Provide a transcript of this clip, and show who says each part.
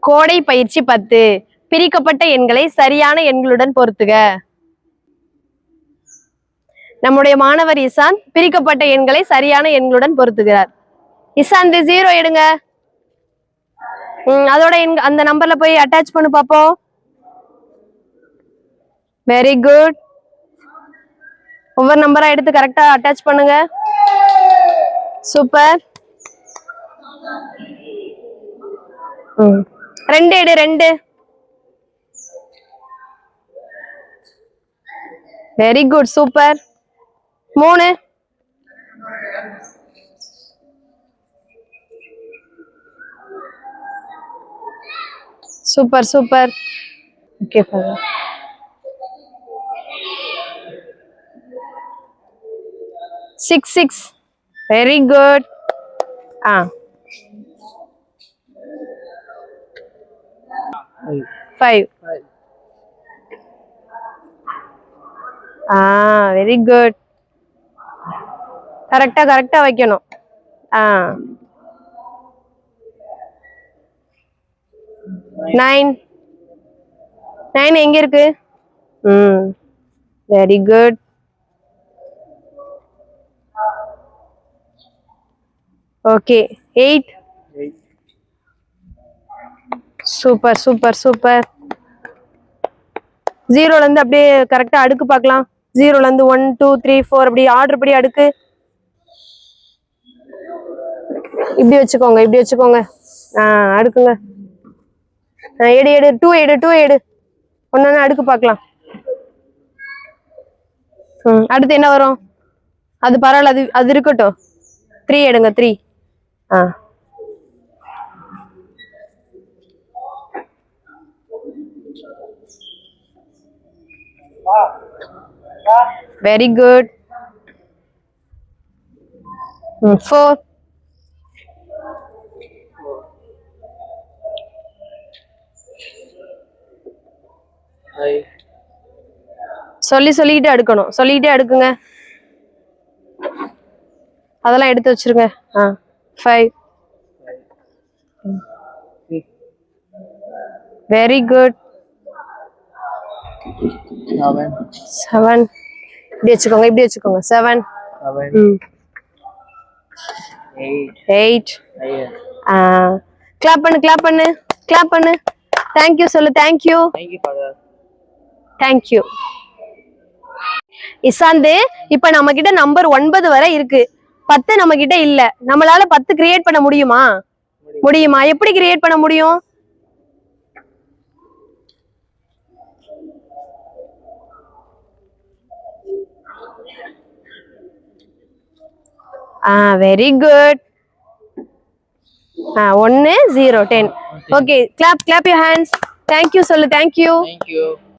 Speaker 1: கோடை பயிற்சி 10 பிரிக்கப்பட்ட எண்களை சரியான எண்களுடன் பொருத்துக. நம்முடைய மாணவர் இசாந்த் பிரிக்கப்பட்ட எண்களை சரியான எண்களுடன் பொருத்துகிறார். இசாந்த் 0 எடுங்க. அதோட அந்த நம்பர்ல போய் அட்டாச் பண்ணு பாப்போம். Very good. ஒவ்வொரு நம்பரா எடுத்து கரெக்டா அட்டாச் பண்ணுங்க. சூப்பர். 2 எடு 2. Very good super. 3. Super super. Okay father. 6. Very good. 5. Very good. கரெக்டா வைக்கணும். 9 எங்க இருக்கு? Very good. Okay 8. Super super super. 0ல இருந்து அப்படியே கரெக்டா அடுக்கு பார்க்கலாம். 0ல இருந்து 1 2 3 4 அப்படி ஆர்டர் படி அடுக்கு. இப்படி வச்சுக்கோங்க. அடுக்குங்க. எடு 2 எடு. ஒன்னு அடுக்கு பார்க்கலாம். அடுத்து என்ன வரும்? அது பரவாயில்ல, அது இருக்கட்டும். 3 எடுங்க. 3. Very good. 4. சொல்லிக்கிட்டே அடுக்கணும். சொல்லிக்கிட்டே அடுக்குங்க. அதெல்லாம் எடுத்து வச்சிருங்க. 5. Very good. 7. இப்படி வச்சுக்கோங்க. 7. 8. கிளாப் பண்ணு. தேங்க்யூ சொல்லு. தேங்க்யூ. இசாந்து, இப்ப நம்ம கிட்ட நம்பர் 9 வரை இருக்கு. 10 நம்ம கிட்ட இல்ல. நம்மளால 10 கிரியேட் பண்ண முடியுமா? எப்படி கிரியேட் பண்ண முடியும்? Very good. 1 0 10. Okay, clap your hands. Thank you சொல்லு. Thank you.